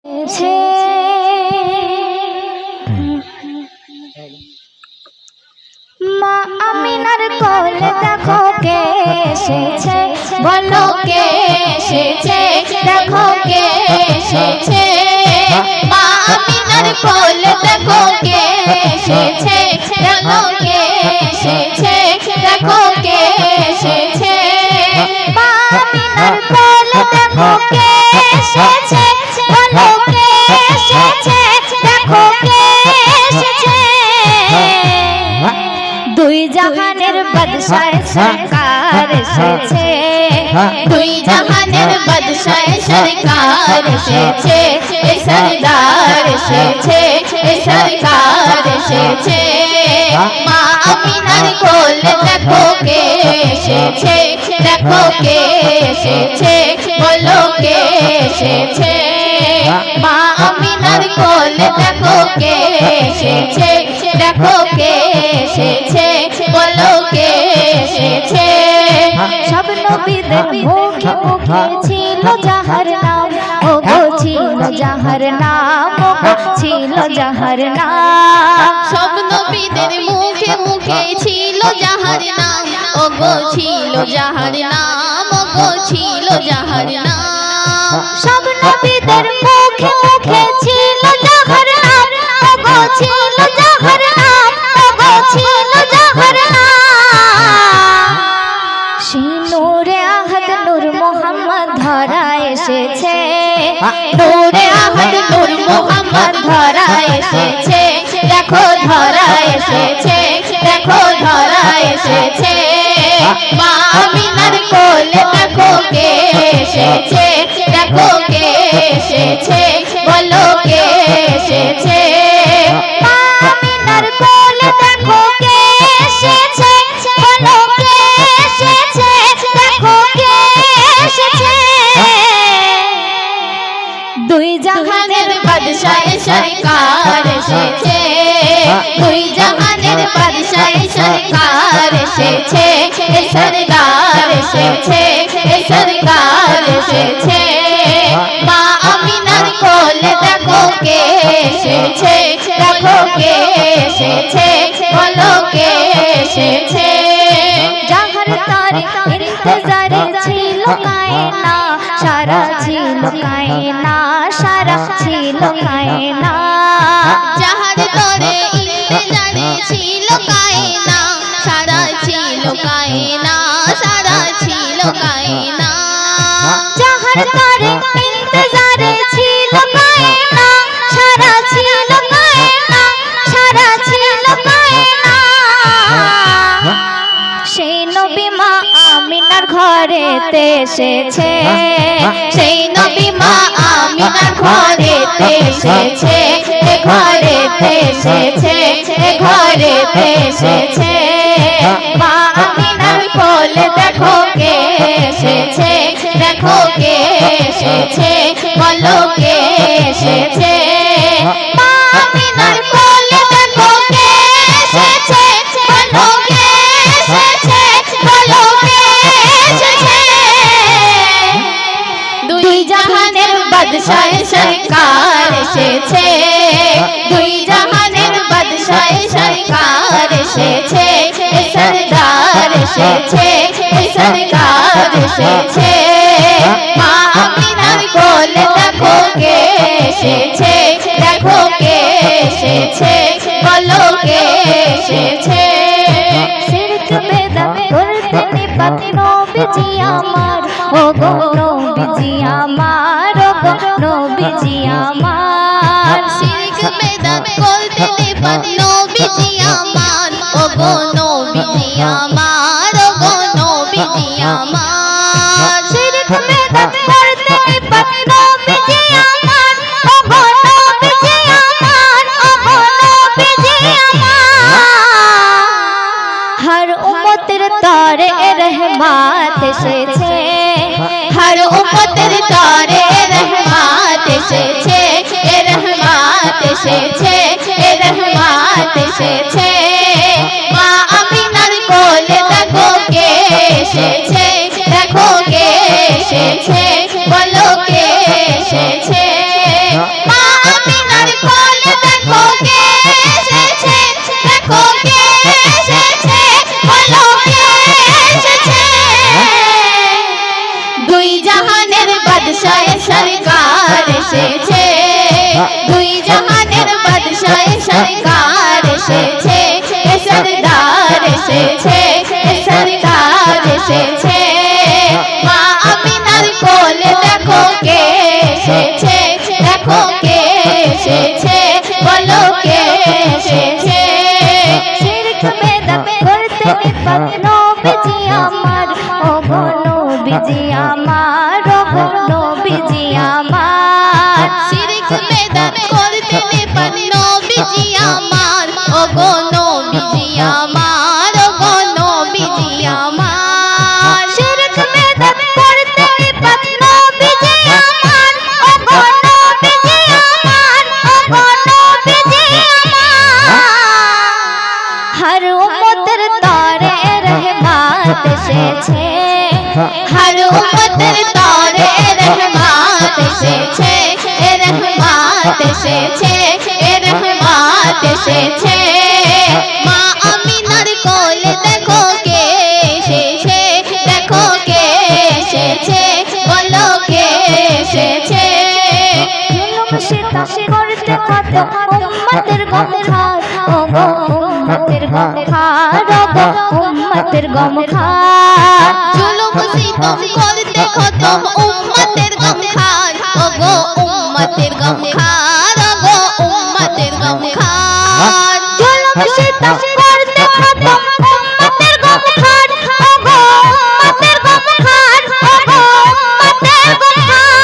মা আমিনার কোলে দেখো কে এসেছে, বলো কে এসেছে, দেখো কে এসেছে। মা আমিনার কোলে দেখো কে এসেছে, বলো কে এসেছে, দেখো কে এসেছে। মা আমিনার কোলে দেখো কে এসেছে, বলো কে এসেছে, দেখো কে এসেছে। দুই জাহানের বাদশাহ সরকার এসেছে, দুই জাহানের বাদশাহ সরকার এসেছে, সরদার এসেছে, সরকার এসেছে। মা আমিনার কোলে দেখো কে এসেছে, দেখো কে এসেছে, বলো কে এসেছে। মা আমিনার কোলে দেখো কে এসেছে, দেখো কে এসেছে, বলো কে এসেছে। সব নবীদের মুখে মুখে ছিল যাহার নাম, ও গো ছিল যাহার নাম, ও গো ছিল যাহার নাম। সব নবীদের মুখে মুখে ছিল যাহার নাম, ও গো ছিল যাহার নাম, ও গো ছিল যাহার নাম। সব নবীদের মুখে মুখে ছিল যাহার নাম, ও গো ছিল যাহার নাম, ও গো ছিল যাহার নাম। সেই নূরে আহাদ নূর মোহাম্মদ ধরা এসেছে, নূরে আহাদ নূর মোহাম্মদ ধরা এসেছে, দেখো ধরা এসেছে, দেখো ধরা এসেছে। মা আমিনার কোলে দেখো কে এসেছে, দেখো কে এসেছে, বলো কে এসেছে। মা আমিনার কোলে দেখো কে এসেছে, বলো কে এসেছে, দেখো কে এসেছে। দুই জাহানের বাদশাহ সরকার এসেছে, দুই জাহানের বাদশাহ সরকার এসেছে, সরদার এসেছে, সরকার এসেছে। মা আমিনার কোলে দেখো কে এসেছে, দেখো কে এসেছে, বলো কে এসেছে। যাহার তারে ইন্তজারে ছিল কায়না, সারা ছিল কায়না, সারা ছিল কায়না। যাহার তারে ইন্তজারে ছিল কায়না, সারা ছিল কায়না, সারা ছিল কায়না। যাহার তারে ইন্তজারে ছিল কায়না, সারা ছিল কায়না, সারা ছিল কায়না। সেই নবী মা আমিনার ঘরেতে এসেছে, সেই নবী মা আমিনার ঘরেতে এসেছে, ঘরেতে এসেছে, ঘরেতে এসেছে। মা আমিনার কোলে দেখো কে এসেছে, দেখো কে এসেছে, বলো কে এসেছে। মা আমিনার কোলে দেখো কে এসেছে, বলো কে এসেছে, বলো কে এসেছে। দুই জাহানের বাদশাহ সরকার এসেছে, দুই জাহানের বাদশাহ সরকার এসেছে, সরদার এসেছে, সরকার এসেছে। মা আমিনার কোলে দেখো কে এসেছে, দেখো কে এসেছে, বলো কে এসেছে। শিরক বেদাত করতে নিপাত নবীজি আমার, ও গো নবীজি আমার, ও গো নবীজি আমার। শিরক বেদাত করতে নিপাত নবীজি আমার, ও গো নবীজি আমার, ও গো নবীজি আমার। শিরক বেদাত করতে নিপাত নবীজি আমার, ও গো নবীজি আমার, ও গো নবীজি আমার। হর উম্মতের তরে রহমত এসেছে, হর উম্মতের তরে রহমত এসেছে, সরকার এসেছে সরদার এসেছে সরদার এসেছে মা আমিনার কোলে দেখো কে এসেছে দেখো কে এসেছে বলো কে এসেছে শিরক বেদাত করতে নিপাত নবীজি আমার ও গো নবীজি আমার ও গো নবীজি আমার শিরক বেদাত করতে নিপাত নবীজি আমার ও গো নবীজি আমার ও গো নবীজি আমার শিরক বেদাত করতে নিপাত নবীজি আমার ও গো নবীজি আমার ও গো নবীজি আমার हर उम्मतर तारे रहमत এসেছে हर उम्मतर तारे रहमत এসেছে रहमत এসেছে रहमत এসেছে মা আমিনার কোলে দেখো কে এসেছে দেখো কে এসেছে বলো কে এসেছে জুলুম সিতম করতে কত উম্মতের গম খায় ও গো উম্মতের গম খায় ও গো উম্মতের গম খায় জুলুম সিতম করতে কত উম্মতের গম খায় ও গো উম্মতের গম খায় ও গো উম্মতের গম খায় জুলুম সিতম করতে কত উম্মতের গম খায় ও গো উম্মতের গম খায় ও গো উম্মতের গম খায়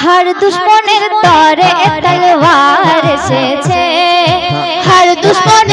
हर दुश्मनेर तरे तलवार এসেছে हर दुश्मन